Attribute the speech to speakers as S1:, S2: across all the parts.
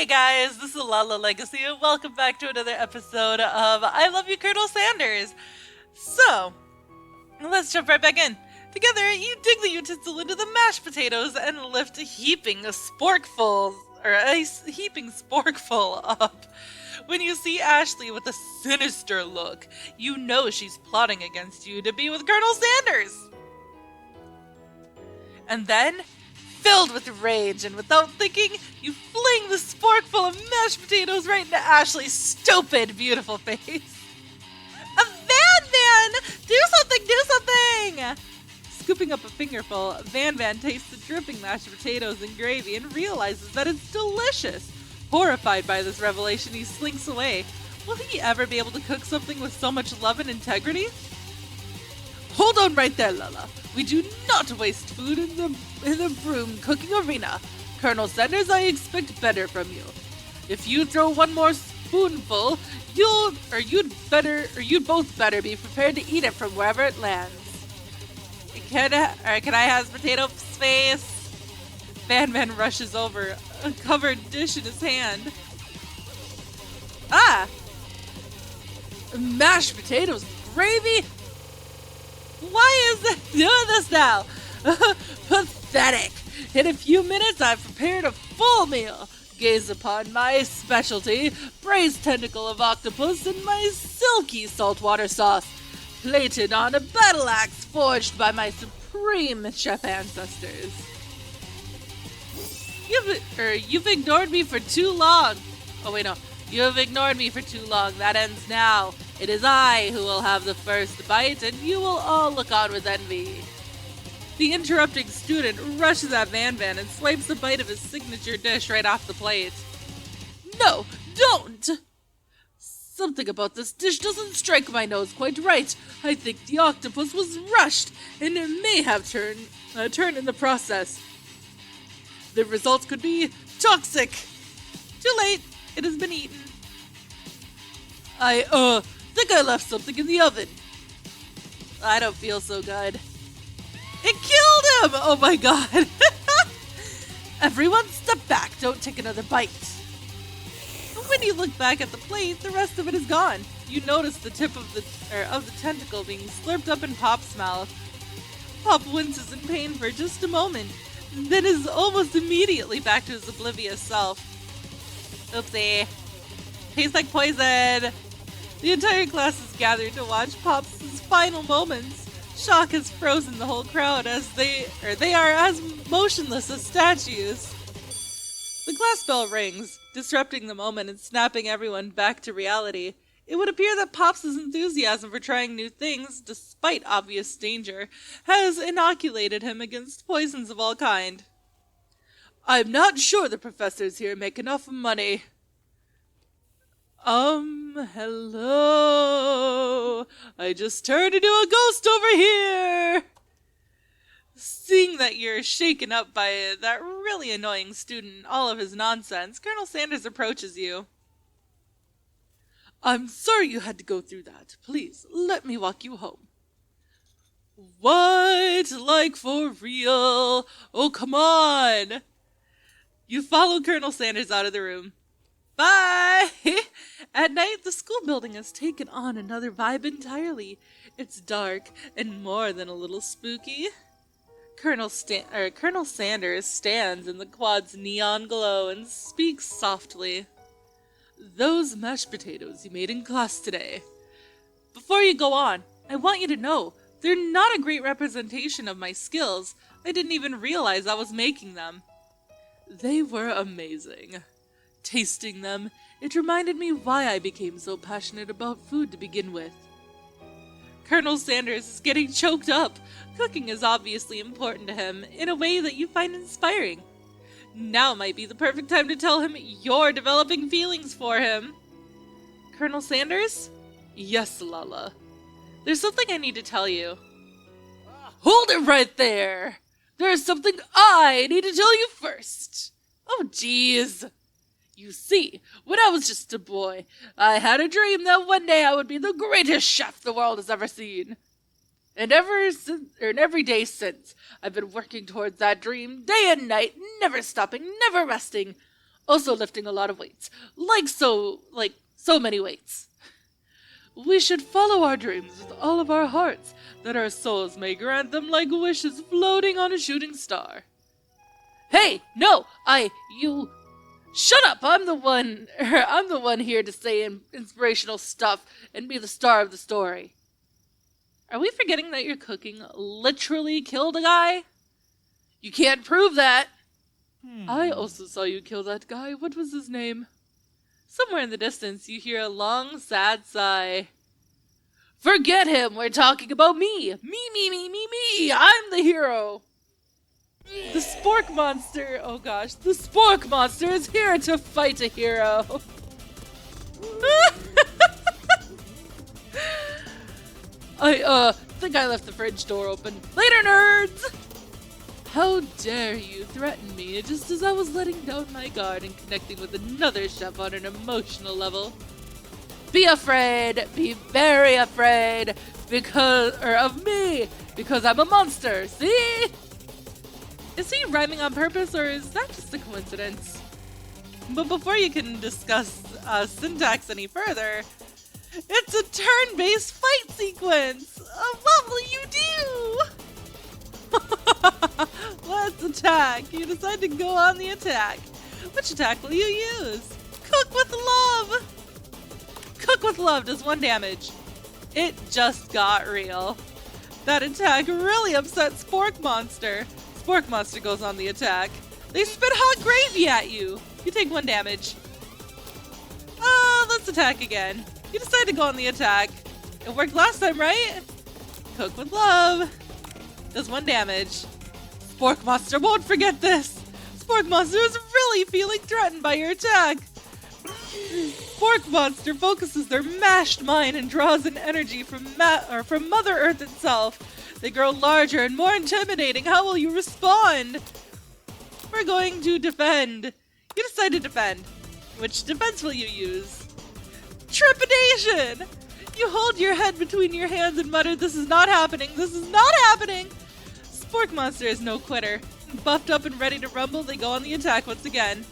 S1: Hey guys, this is Lala Legacy, and welcome back to another episode of I Love You, Colonel Sanders. So, let's jump right back in. Together, you dig the utensil into the mashed potatoes and lift a heaping sporkful up. When you see Ashley with a sinister look, you know she's plotting against you to be with Colonel Sanders. And then, filled with rage and without thinking, you fling the sporkful of mashed potatoes right into Ashley's stupid, beautiful face. A Van! Do something! Scooping up a fingerful, Van tastes the dripping mashed potatoes and gravy and realizes that it's delicious. Horrified by this revelation, he slinks away. Will he ever be able to cook something with so much love and integrity? Hold on right there, Lala. We do not waste food in the broom cooking arena. Colonel Sanders, I expect better from you. If you throw one more spoonful, you'd both better be prepared to eat it from wherever it lands. Can I have potato space? Van rushes over, a covered dish in his hand. Ah! Mashed potatoes, gravy? Why is it doing this now? Pathetic! In a few minutes I've prepared a full meal. Gaze upon my specialty, braised tentacle of octopus and my silky saltwater sauce, plated on a battle axe forged by my supreme chef ancestors. You've ignored me for too long. Oh wait, no. You have ignored me for too long. That ends now. It is I who will have the first bite, and you will all look on with envy. The interrupting student rushes at Van and swipes a bite of his signature dish right off the plate. No, don't! Something about this dish doesn't strike my nose quite right. I think the octopus was rushed, and it may have turned in the process. The results could be toxic. Too late. It has been eaten. I think I left something in the oven. I don't feel so good. It killed him! Oh my god. Everyone step back. Don't take another bite. When you look back at the plate, the rest of it is gone. You notice the tip of the tentacle being slurped up in Pop's mouth. Pop winces in pain for just a moment, then is almost immediately back to his oblivious self. Oopsie. Tastes like poison. The entire class is gathered to watch Pop's final moments. Shock has frozen the whole crowd as they are as motionless as statues. The class bell rings, disrupting the moment and snapping everyone back to reality. It would appear that Pop's enthusiasm for trying new things, despite obvious danger, has inoculated him against poisons of all kind. I'm not sure the professors here make enough money. Hello? I just turned into a ghost over here! Seeing that you're shaken up by that really annoying student and all of his nonsense, Colonel Sanders approaches you. I'm sorry you had to go through that. Please, let me walk you home. What? Like for real? Oh, come on! You follow Colonel Sanders out of the room. Bye! At night, the school building has taken on another vibe entirely. It's dark and more than a little spooky. Colonel Sanders stands in the quad's neon glow and speaks softly. Those mashed potatoes you made in class today. Before you go on, I want you to know, they're not a great representation of my skills. I didn't even realize I was making them. They were amazing. Tasting them, it reminded me why I became so passionate about food to begin with. Colonel Sanders is getting choked up. Cooking is obviously important to him in a way that you find inspiring. Now might be the perfect time to tell him you're developing feelings for him. Colonel Sanders? Yes, Lala. There's something I need to tell you. Hold it right there! There's something I need to tell you first. Oh, jeez. You see, when I was just a boy, I had a dream that one day I would be the greatest chef the world has ever seen. And every day since, I've been working towards that dream, day and night, never stopping, never resting. Also lifting a lot of weights. Like so many weights. We should follow our dreams with all of our hearts, that our souls may grant them like wishes floating on a shooting star. Hey, no, you... Shut up! I'm the one here to say inspirational stuff and be the star of the story. Are we forgetting that your cooking literally killed a guy? You can't prove that. I also saw you kill that guy. What was his name? Somewhere in the distance, you hear a long, sad sigh. Forget him! We're talking about me! Me! I'm the hero! The Spork Monster! Oh gosh, the Spork Monster is here to fight a hero! I think I left the fridge door open. Later, nerds! How dare you threaten me just as I was letting down my guard and connecting with another chef on an emotional level? Be afraid, be very afraid, of me, because I'm a monster, see? Is he rhyming on purpose, or is that just a coincidence? But before you can discuss syntax any further, it's a turn-based fight sequence! What will you do? Let's attack. You decide to go on the attack. Which attack will you use? Cook with love! Cook with love does 1 damage. It just got real. That attack really upset Spork Monster. Spork Monster goes on the attack. They spit hot gravy at you. You take 1 damage. Let's attack again. You decide to go on the attack. It worked last time, right? Cook with love. Does 1 damage. Spork Monster won't forget this. Spork Monster is really feeling threatened by your attack. Spork Monster focuses their mashed mind and draws an energy from Mother Earth itself. They grow larger and more intimidating. How will you respond? We're going to defend. You decide to defend. Which defense will you use? Trepidation! You hold your head between your hands and mutter, "This is not happening. This is not happening." Spork Monster is no quitter. Buffed up and ready to rumble, they go on the attack once again.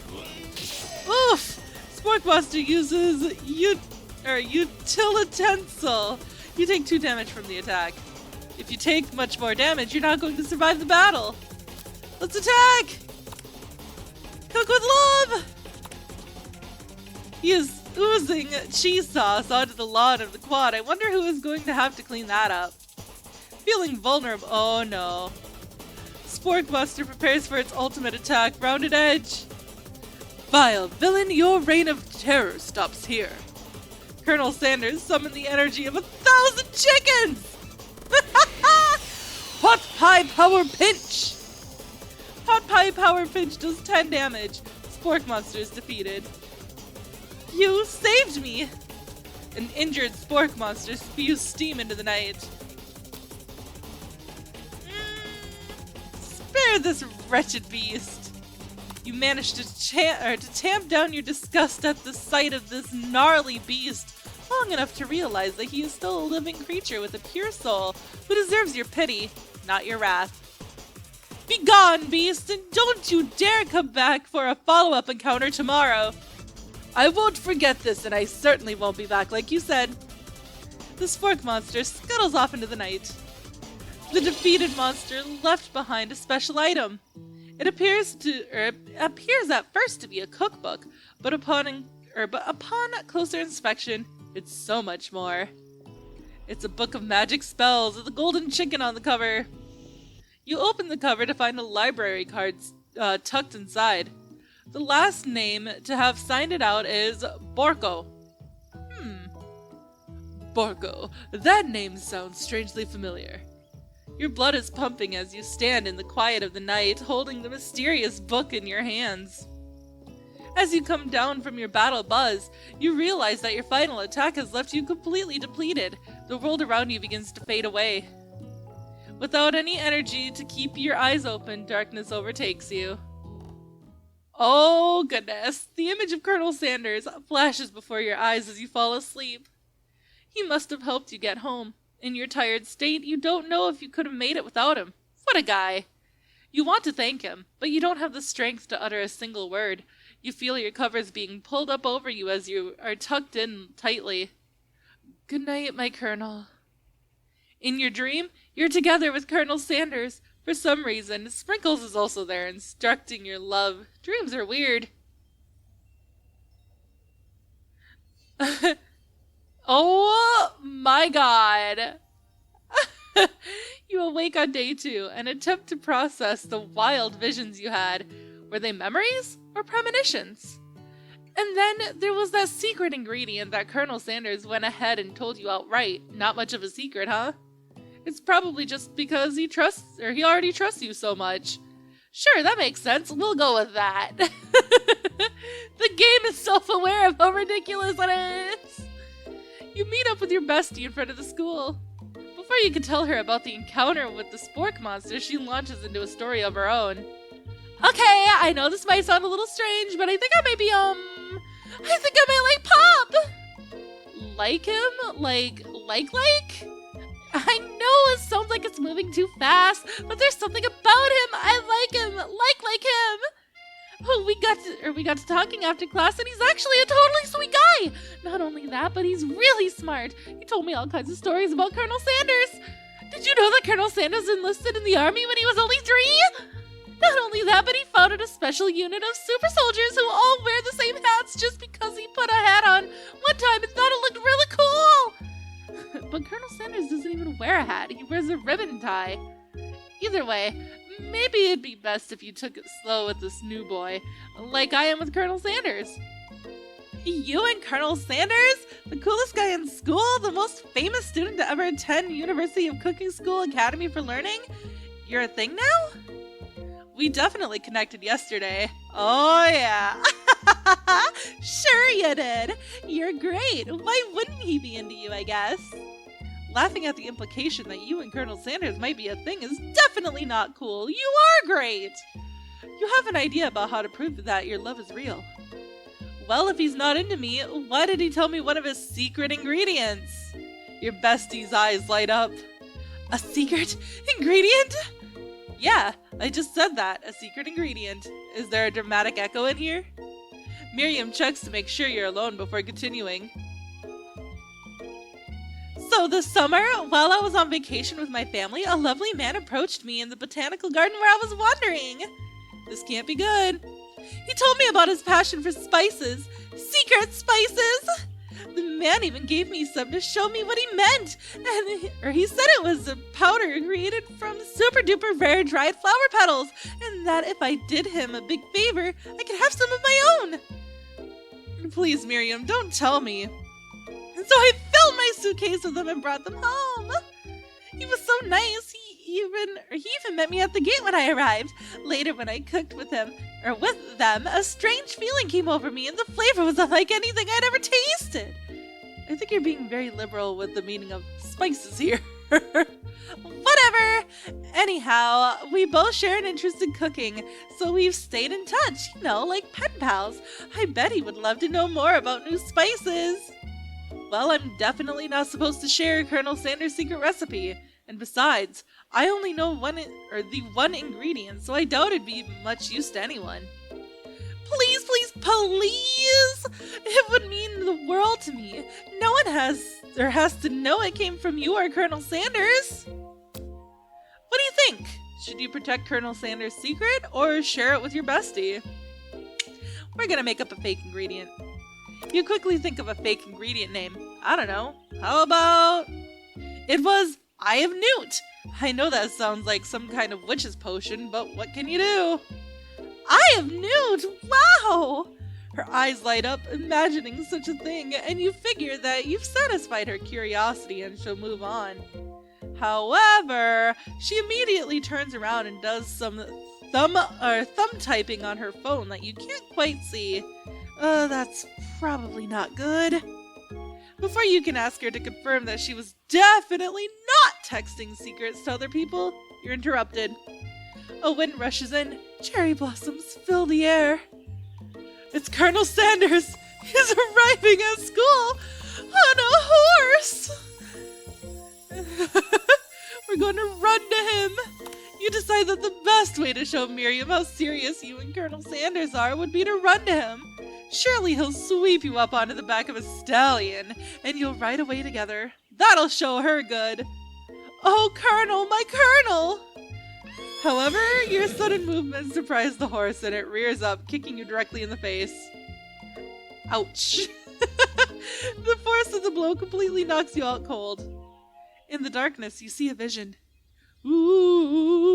S1: Oof! Spork Monster uses utilitensile. You take 2 damage from the attack. If you take much more damage, you're not going to survive the battle. Let's attack! Cook with love! He is oozing cheese sauce onto the lawn of the quad. I wonder who is going to have to clean that up. Feeling vulnerable. Oh no. Spork Monster prepares for its ultimate attack. Rounded edge. Vile villain, your reign of terror stops here. Colonel Sanders summoned the energy of 1,000 chickens! Pot Pie Power Pinch! Pot Pie Power Pinch does 10 damage. Spork Monster is defeated. You saved me! An injured Spork Monster spews steam into the night. Spare this wretched beast. You managed to tamp down your disgust at the sight of this gnarly beast long enough to realize that he is still a living creature with a pure soul who deserves your pity, not your wrath. Be gone, beast, and don't you dare come back for a follow-up encounter tomorrow. I won't forget this, and I certainly won't be back like you said. The Spork Monster scuttles off into the night. The defeated monster left behind a special item. It appears at first to be a cookbook, but upon closer inspection, it's so much more. It's a book of magic spells with a golden chicken on the cover. You open the cover to find a library card tucked inside. The last name to have signed it out is Borko. Borko. That name sounds strangely familiar. Your blood is pumping as you stand in the quiet of the night, holding the mysterious book in your hands. As you come down from your battle buzz, you realize that your final attack has left you completely depleted. The world around you begins to fade away. Without any energy to keep your eyes open, darkness overtakes you. Oh goodness, the image of Colonel Sanders flashes before your eyes as you fall asleep. He must have helped you get home. In your tired state, you don't know if you could have made it without him. What a guy! You want to thank him, but you don't have the strength to utter a single word. You feel your covers being pulled up over you as you are tucked in tightly. Good night, my Colonel. In your dream, you're together with Colonel Sanders. For some reason, Sprinkles is also there, instructing your love. Dreams are weird. Oh my god. You awake on day 2 and attempt to process the wild visions you had. Were they memories or premonitions? And then there was that secret ingredient that Colonel Sanders went ahead and told you outright. Not much of a secret, huh? It's probably just because he already trusts you so much. Sure, that makes sense. We'll go with that. The game is self-aware of how ridiculous it is. You meet up with your bestie in front of the school. Before you can tell her about the encounter with the spork monster, she launches into a story of her own. Okay, I know this might sound a little strange, but I think I might like Pop! Like him? Like? I know it sounds like it's moving too fast, but there's something about him. I like him. Like him. Oh, we got to talking after class, and he's actually a totally sweet guy. Not only that, but he's really smart. He told me all kinds of stories about Colonel Sanders. Did you know that Colonel Sanders enlisted in the army when he was only 3? Not only that, but he founded a special unit of super soldiers who all wear the same hats just because he put a hat on one time and thought it looked really cool. But Colonel Sanders doesn't even wear a hat. He wears a ribbon tie. Either way, maybe it'd be best if you took it slow with this new boy, like I am with Colonel Sanders. You and Colonel Sanders? The coolest guy in school? The most famous student to ever attend University of Cooking School Academy for Learning? You're a thing now? We definitely connected yesterday. Oh yeah. Sure you did. You're great. Why wouldn't he be into you, I guess? Laughing at the implication that you and Colonel Sanders might be a thing is definitely not cool. You are great. You have an idea about how to prove that your love is real. Well, if he's not into me, why did he tell me one of his secret ingredients? Your bestie's eyes light up. A secret ingredient? Yeah, I just said that. A secret ingredient. Is there a dramatic echo in here? Miriam checks to make sure you're alone before continuing. So this summer, while I was on vacation with my family, a lovely man approached me in the botanical garden where I was wandering. This can't be good. He told me about his passion for spices. Secret spices! The man even gave me some to show me what he meant. He said it was a powder created from super duper rare dried flower petals, and that if I did him a big favor, I could have some of my own. Please, Miriam, don't tell me. And so I filled my suitcase with them and brought them home. He was so nice. He even met me at the gate when I arrived. Later, when I cooked with them, a strange feeling came over me, and the flavor was unlike anything I'd ever tasted. I think you're being very liberal with the meaning of spices here. Whatever. Anyhow, we both share an interest in cooking, so we've stayed in touch, like pen pals. I bet he would love to know more about new spices. Well, I'm definitely not supposed to share Colonel Sanders' secret recipe. And besides, I only know the one ingredient, so I doubt it'd be much use to anyone. Please, please, please! It would mean the world to me. No one has to know it came from you or Colonel Sanders. What do you think? Should you protect Colonel Sanders' secret or share it with your bestie? We're gonna make up a fake ingredient. You quickly think of a fake ingredient name. I don't know. How about... It was Eye of Newt. I know that sounds like some kind of witch's potion, but what can you do? Eye of Newt! Wow! Her eyes light up, imagining such a thing, and you figure that you've satisfied her curiosity and she'll move on. However, she immediately turns around and does some thumb typing on her phone that you can't quite see. That's probably not good. Before you can ask her to confirm that she was definitely not texting secrets to other people, you're interrupted. A wind rushes in. Cherry blossoms fill the air. It's Colonel Sanders. He's arriving at school on a horse. We're going to run to him. You decide that the best way to show Miriam how serious you and Colonel Sanders are would be to run to him. Surely he'll sweep you up onto the back of a stallion, and you'll ride away together. That'll show her good. Oh, Colonel, my Colonel! However, your sudden movement surprised the horse, and it rears up, kicking you directly in the face. Ouch. The force of the blow completely knocks you out cold. In the darkness, you see a vision. Ooh,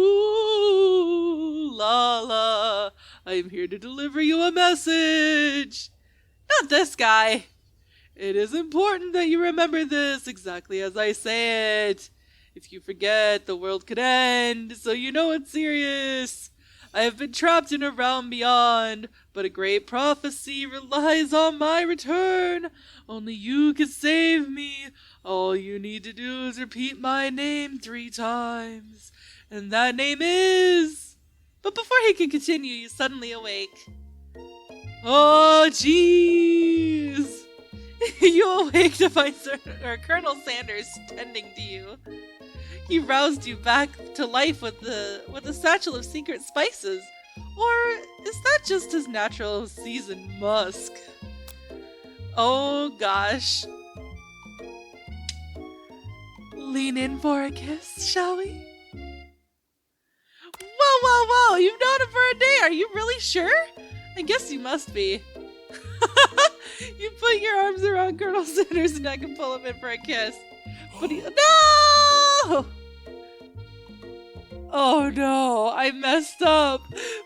S1: Lala, I am here to deliver you a message. Not this guy. It is important that you remember this exactly as I say it. If you forget, the world could end, so you know it's serious. I have been trapped in a realm beyond, but a great prophecy relies on my return. Only you can save me. All you need to do is repeat my name 3 times. And that name is... But before he can continue, you suddenly awake. Oh, jeez. You awake to find Colonel Sanders tending to you. He roused you back to life with a satchel of secret spices. Or is that just his natural seasoned musk? Oh gosh. Lean in for a kiss, shall we? Whoa, whoa, whoa! You've known him for a day! Are you really sure? I guess you must be. You put your arms around Colonel Sanders' neck and pull him in for a kiss. But he... No! Oh no, I messed up.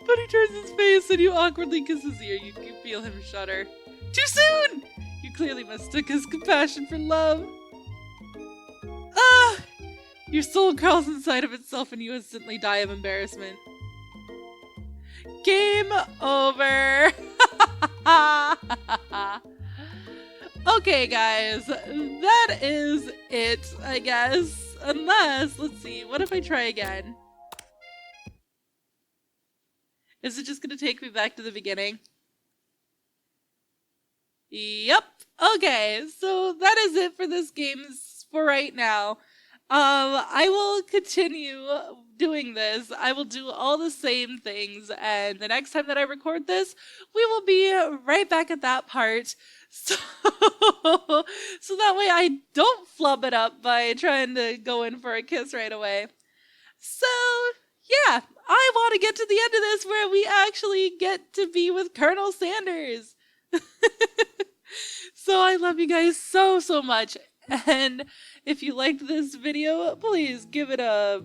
S1: But he turns his face and you awkwardly kiss his ear. You can feel him shudder. Too soon! You clearly mistook his compassion for love. Ah! Your soul crawls inside of itself and you instantly die of embarrassment. Game over. Okay, guys, that is it, I guess. Unless, let's see, what if I try again? Is it just gonna take me back to the beginning? Yep. Okay, so that is it for this game for right now. I will continue doing this. I will do all the same things, and the next time that I record this, we will be right back at that part. So that way I don't flub it up by trying to go in for a kiss right away. So, yeah, I want to get to the end of this where we actually get to be with Colonel Sanders. So I love you guys so, so much. And if you liked this video, please give it a...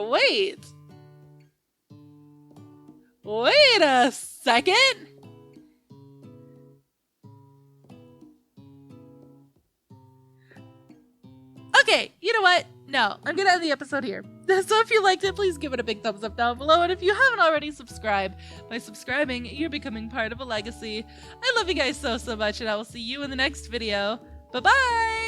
S1: wait. Wait a second. Okay, you know what? No, I'm gonna end the episode here. So if you liked it, please give it a big thumbs up down below. And if you haven't already subscribed, by subscribing, you're becoming part of a legacy. I love you guys so, so much, and I will see you in the next video. Bye-bye!